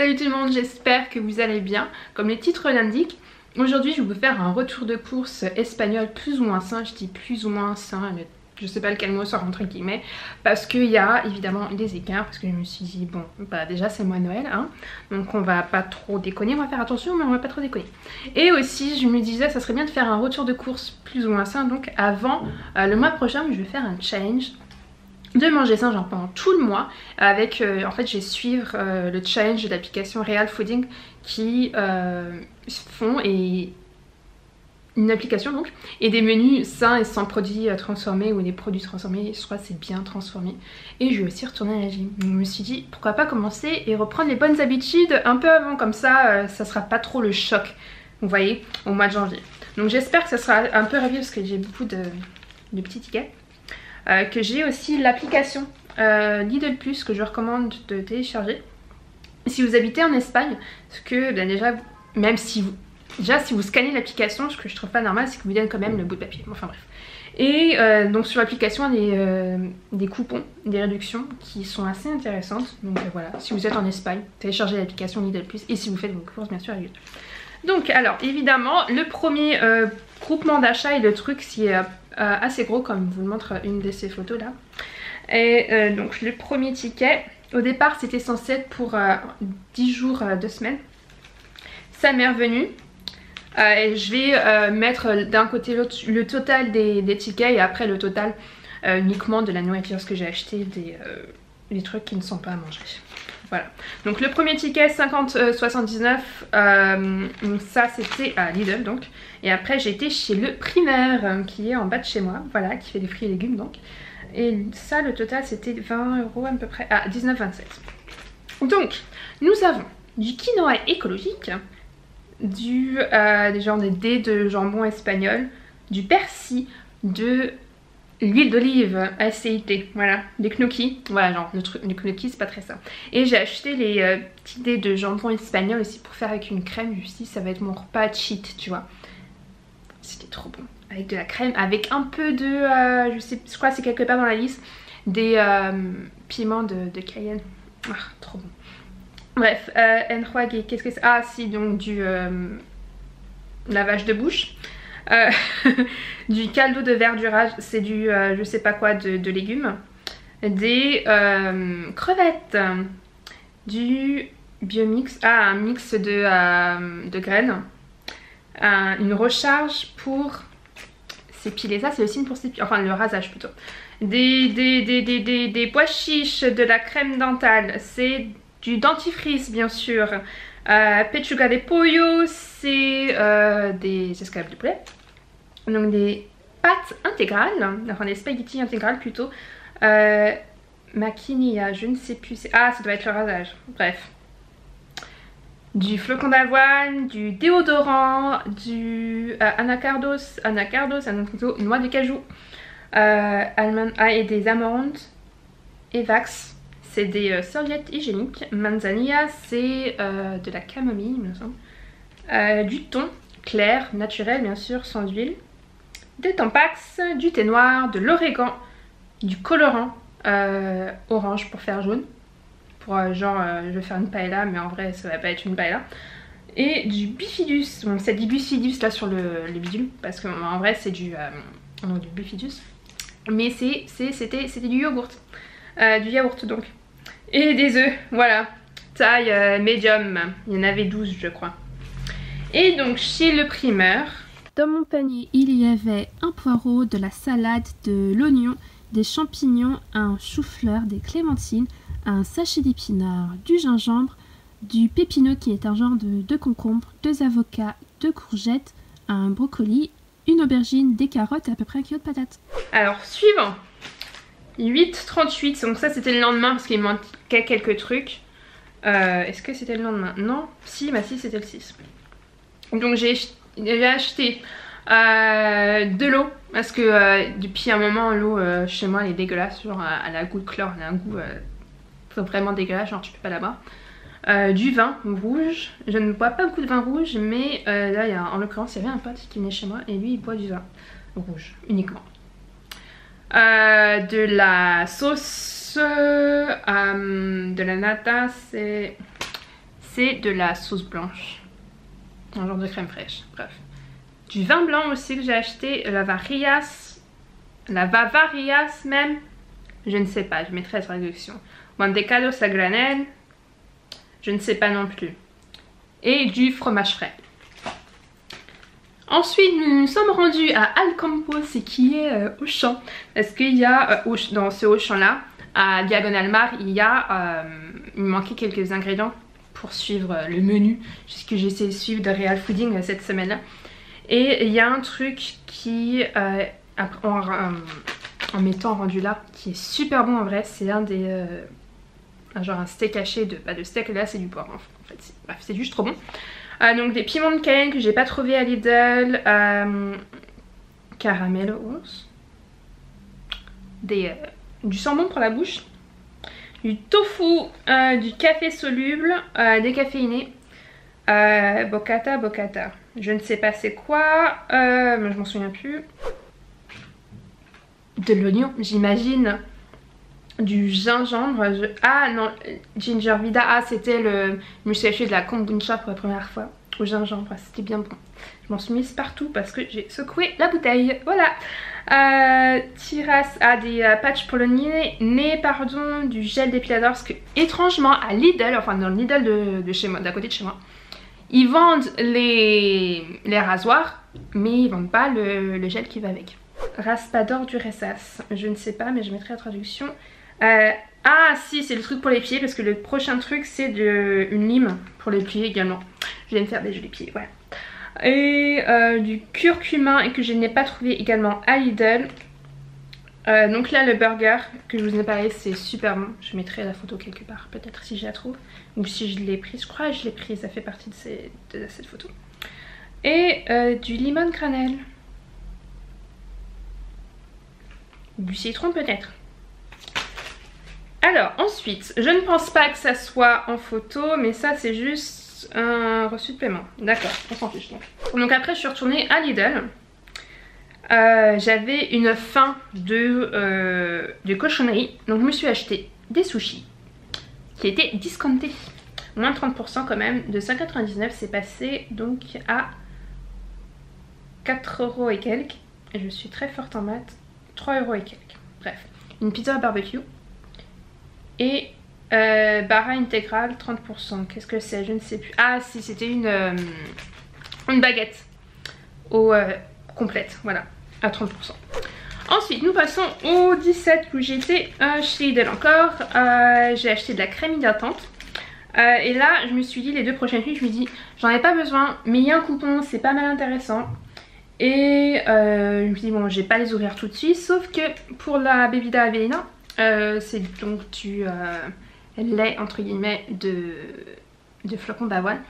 Salut tout le monde, j'espère que vous allez bien. Comme les titres l'indiquent, aujourd'hui je vais vous faire un retour de course espagnol plus ou moins sain. Je dis plus ou moins sain, je sais pas lequel mot sort entre guillemets, parce qu'il y a évidemment des écarts, parce que je me suis dit bon, bah déjà c'est le mois de Noël, hein, donc on va pas trop déconner, on va faire attention mais on va pas trop déconner. Et aussi je me disais ça serait bien de faire un retour de course plus ou moins sain, donc avant le mois prochain je vais faire un challenge de manger sain genre pendant tout le mois avec en fait je vais suivre le challenge de l'application Real Fooding qui font une application donc et des menus sains et sans produits transformés ou des produits transformés, je crois que c'est bien transformé, et je vais aussi retourner à la gym. Donc je me suis dit pourquoi pas commencer et reprendre les bonnes habitudes un peu avant, comme ça ça sera pas trop le choc, vous voyez, au mois de janvier. Donc j'espère que ça sera un peu rapide parce que j'ai beaucoup de petits tickets. Que j'ai aussi l'application Lidl Plus que je recommande de télécharger si vous habitez en Espagne, parce que ben déjà même si vous si vous scannez l'application, ce que je trouve pas normal c'est que vous donne quand même le bout de papier, enfin bref. Et donc sur l'application il y a des coupons, des réductions qui sont assez intéressantes, donc voilà, si vous êtes en Espagne téléchargez l'application Lidl Plus, et si vous faites vos courses bien sûr à Lidl. Donc alors évidemment le premier groupement d'achat et le truc qui est assez gros comme vous le montre une de ces photos là. Et donc le premier ticket, au départ c'était censé être pour 10 jours, 2 semaines. Ça m'est revenu. Et je vais mettre d'un côté le total des tickets et après le total uniquement de la nourriture, parce que j'ai acheté des trucs qui ne sont pas à manger. Voilà, donc le premier ticket 50,79, ça c'était à Lidl donc. Et après j'ai été chez le primaire qui est en bas de chez moi, voilà, qui fait des fruits et légumes donc. Et ça le total c'était 20 € à peu près, à 19,27. Donc nous avons du quinoa écologique, des dés de jambon espagnol, du persil, de l'huile d'olive ACIT, voilà, des gnocchis, voilà, genre le truc, les gnocchis c'est pas très ça. Et j'ai acheté les petits dés de jambon espagnol aussi pour faire avec une crème, je me suis dit ça va être mon repas cheat, tu vois. C'était trop bon, avec de la crème, avec un peu de, je crois que c'est quelque part dans la liste, des piments de Cayenne, ah, trop bon. Bref, enjuague, qu'est-ce que c'est? Ah si, donc du lavage de bouche. Du caldo de verdurage, c'est du je sais pas quoi de légumes, des crevettes, du biomix, un mix de graines, une recharge pour s'épiler, ça c'est le signe pour s'épiler, enfin le rasage plutôt, des pois chiches, de la crème dentale, c'est du dentifrice bien sûr, pechuga de pollo, c'est des escalopes de poulet, donc des pâtes intégrales, enfin des spaghettis intégrales plutôt, maquinilla, je ne sais plus, ah ça doit être le rasage, bref, du flocon d'avoine, du déodorant, du anacardos, noix de cajou, et des amandes, Evax, c'est des serviettes hygiéniques, manzanilla, c'est de la camomille il me semble, du thon clair, naturel bien sûr, sans huile, des tampax, du thé noir, de l'origan, du colorant orange pour faire jaune, pour je vais faire une paella mais en vrai ça va pas être une paella, et du bifidus, bon c'est du bifidus là sur le bidule parce que en vrai c'est du bifidus, mais c'était du yaourt, donc, et des œufs, voilà, taille médium, il y en avait 12 je crois. Et donc chez le primeur, dans mon panier il y avait un poireau, de la salade, de l'oignon, des champignons, un chou-fleur, des clémentines, un sachet d'épinards, du gingembre, du pépino qui est un genre de concombre, 2 avocats, 2 courgettes, un brocoli, une aubergine, des carottes et à peu près 1 kg de patates. Alors suivant, 8,38, donc ça c'était le lendemain parce qu'il manquait quelques trucs. Est-ce que c'était le lendemain? Non, si, bah si c'était le 6. Donc j'ai acheté de l'eau parce que depuis un moment l'eau chez moi elle est dégueulasse, genre elle a un goût de chlore, elle a un goût vraiment dégueulasse, genre tu peux pas la boire. Du vin rouge, je ne bois pas beaucoup de vin rouge mais là en l'occurrence il y avait un pote qui venait chez moi et lui il boit du vin rouge uniquement. De la sauce, de la nata, c'est de la sauce blanche. Un genre de crème fraîche, bref. Du vin blanc aussi que j'ai acheté, la Varias même. Je ne sais pas, je mettrai la traduction. Mantecados a granel. Je ne sais pas non plus. Et du fromage frais. Ensuite, nous nous sommes rendus à Alcampos, qui est Auchan. Parce qu'il y a, dans ce Auchan-là, à Diagonal Mar, il me manquait quelques ingrédients pour suivre le menu. Puisque j'ai essayé de suivre de Real Fooding cette semaine-là. Et il y a un truc qui, en m'étant rendu là, qui est super bon en vrai. C'est un des... genre un steak haché, pas de steak, là c'est du porc en fait. Bref, c'est juste trop bon. Donc des piments de Cayenne que j'ai pas trouvé à Lidl, caramellos, du sambon pour la bouche, du tofu, du café soluble, décaféiné, bocata, je ne sais pas c'est quoi, mais je m'en souviens plus, de l'oignon j'imagine, du gingembre, ah non, ginger vida, ah c'était je me suis acheté de la kombucha pour la première fois au gingembre, c'était bien bon. Je m'en suis mise partout parce que j'ai secoué la bouteille, voilà. Tiras, des patchs polonais, pardon, du gel dépilateur, parce que étrangement à Lidl, enfin dans le Lidl de chez moi, d'à côté de chez moi, ils vendent les rasoirs, mais ils vendent pas le gel qui va avec. Raspador du Ressas, je ne sais pas mais je mettrai la traduction. Ah si, c'est le truc pour les pieds parce que le prochain truc c'est une lime pour les pieds également. Je viens de faire des jolis pieds, voilà. Et du curcuma et que je n'ai pas trouvé également à Lidl. Donc là le burger que je vous ai parlé c'est super bon. Je mettrai la photo quelque part peut-être si je la trouve. Ou si je l'ai prise, je crois que je l'ai prise, ça fait partie de cette photo. Et du limon granel. Du citron peut-être. Alors ensuite, je ne pense pas que ça soit en photo, mais ça c'est juste un reçu de paiement. D'accord, on s'en fiche donc après je suis retournée à Lidl. J'avais une faim de cochonnerie, donc je me suis acheté des sushis qui étaient discountés. Moins 30% quand même, de 5,99 c'est passé donc à 4 € et quelques. Et je suis très forte en maths, 3 € et quelques. Bref, une pizza barbecue. Et bara intégrale 30%. Qu'est-ce que c'est? Je ne sais plus. Ah si, c'était une baguette complète, voilà, à 30%. Ensuite, nous passons au 17 où j'étais chez Lidl encore. J'ai acheté de la crème hydratante. Et là, je me suis dit, les 2 prochaines nuits, je me dis, j'en ai pas besoin, mais il y a un coupon, c'est pas mal intéressant. Et je me dis, bon, je vais pas les ouvrir tout de suite, sauf que pour la Bebida Avellana, c'est donc du lait entre guillemets de flocons d'avoine.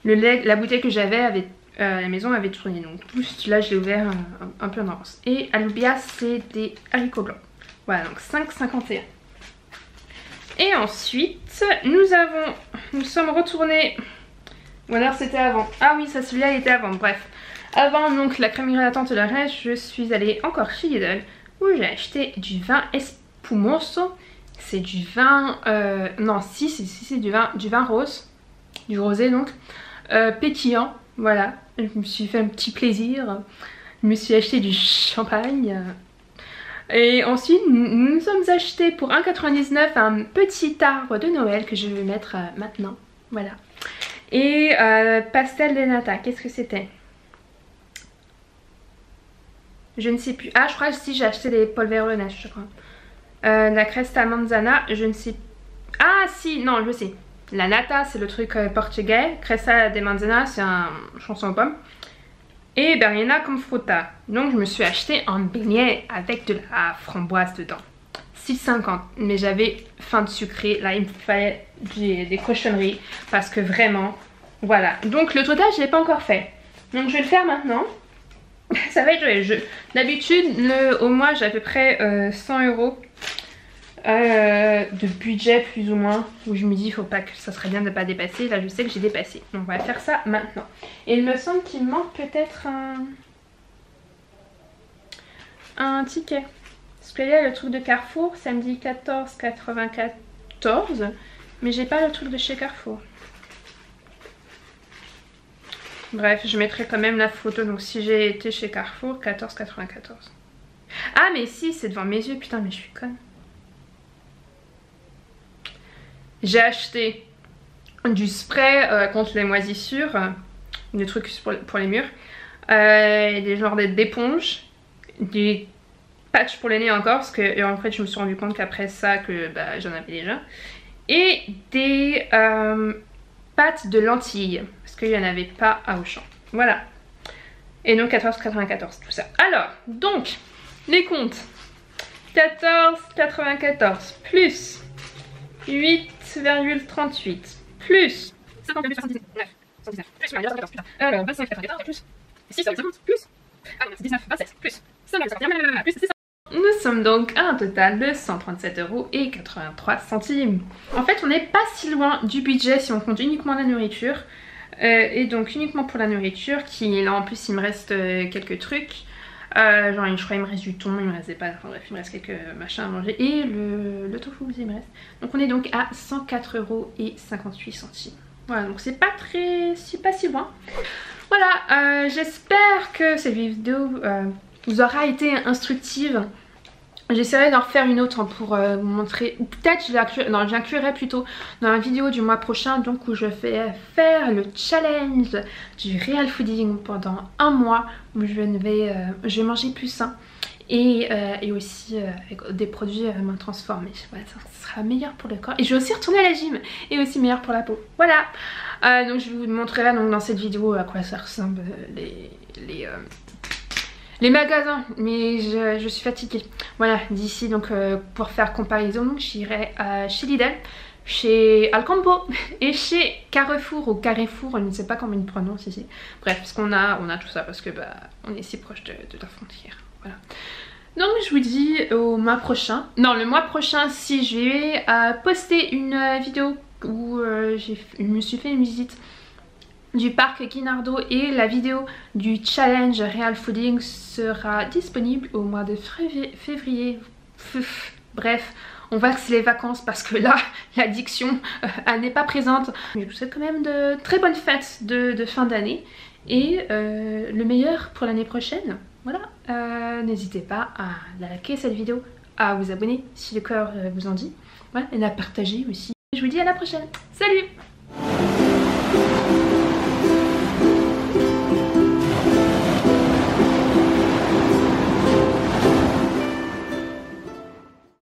Le lait, la bouteille que j'avais à la maison avait tourné, donc tout là je l'ai ouvert un peu en avance. Et Alubia c'est des haricots blancs. Voilà, donc 5,51. Et ensuite nous sommes retournés, ou alors c'était avant. Ah oui, ça celui-là il était avant, bref. Avant donc la crème hydratante et le reste, je suis allée encore chez Lidl où j'ai acheté du vin espumoso. C'est du vin, non si c'est du vin rose, du rosé donc, pétillant, voilà. Je me suis fait un petit plaisir, je me suis acheté du champagne. Et ensuite nous nous sommes achetés pour 1,99 € un petit arbre de Noël que je vais mettre maintenant, voilà. Et pastel de nata, qu'est-ce que c'était? Je ne sais plus. Ah, je crois que si j'ai acheté des polverones, je crois. La cresta manzana, je ne sais. Ah si, non, je sais. La nata, c'est le truc portugais. Cresta de manzana, c'est un chanson aux pommes. Et berlina comme fruta. Donc je me suis acheté un beignet avec de la framboise dedans. 6,50. Mais j'avais faim de sucré. Là, il me fallait des cochonneries. Parce que vraiment, voilà. Donc le total, je ne l'ai pas encore fait. Donc je vais le faire maintenant. Ça va être le jeu. D'habitude, au mois, j'ai à peu près 100 € de budget plus ou moins. Où je me dis, faut pas que ça serait bien de ne pas dépasser. Là, je sais que j'ai dépassé. Donc, on va faire ça maintenant. Et il me semble qu'il manque peut-être un ticket. Parce qu'il y a le truc de Carrefour, samedi 14,94. Mais j'ai pas le truc de chez Carrefour. Bref, je mettrai quand même la photo. Donc si j'ai été chez Carrefour, 14,94. Ah mais si, c'est devant mes yeux, putain mais je suis conne. J'ai acheté du spray contre les moisissures, des trucs pour les murs, des genres d'éponges, des patchs pour les nez encore, parce que en fait je me suis rendu compte qu'après ça que bah, j'en avais déjà, et des pâtes de lentilles, parce qu'il n'y en avait pas à Auchan. Voilà. Et donc 14,94 tout ça. Alors, donc, les comptes. 14,94 plus 8,38 plus 50,79 plus 25,94 plus 6,50 plus 19,27 plus 5,51 plus 6. Nous sommes donc à un total de 137,83 €. En fait, on n'est pas si loin du budget si on compte uniquement la nourriture. Et donc uniquement pour la nourriture, qui là en plus il me reste quelques trucs. Genre je crois il me reste du thon, il me restait pas, enfin bref il me reste quelques machins à manger. Et le tofu aussi il me reste. Donc on est donc à 104,58 €. Voilà, donc c'est pas si loin. Voilà, j'espère que cette vidéo vous aura été instructive. J'essaierai d'en refaire une autre pour vous montrer, ou peut-être j'inclurai plutôt dans la vidéo du mois prochain, donc où je vais faire le challenge du real fooding pendant un mois, où je vais manger plus sain et aussi avec des produits moins transformés. Voilà, ça sera meilleur pour le corps et je vais aussi retourner à la gym et aussi meilleur pour la peau. Voilà, donc je vous montrerai donc dans cette vidéo à quoi ça ressemble les magasins, mais je suis fatiguée. Voilà, d'ici donc pour faire comparaison, j'irai chez Lidl, chez Alcampo et chez Carrefour ou Carrefour, je ne sais pas comment ils prononcent ici. Bref, parce qu'on a tout ça parce que bah on est si proche de la frontière. Voilà. Donc je vous dis au mois prochain. Non, le mois prochain, si je vais poster une vidéo où je me suis fait une visite du parc Guinardó et la vidéo du challenge Real Fooding sera disponible au mois de février. Bref, on voit que c'est les vacances parce que là, l'addiction n'est pas présente. Je vous souhaite quand même de très bonnes fêtes de fin d'année et le meilleur pour l'année prochaine. Voilà, n'hésitez pas à liker cette vidéo, à vous abonner si le cœur vous en dit, voilà, et à la partager aussi. Je vous dis à la prochaine. Salut!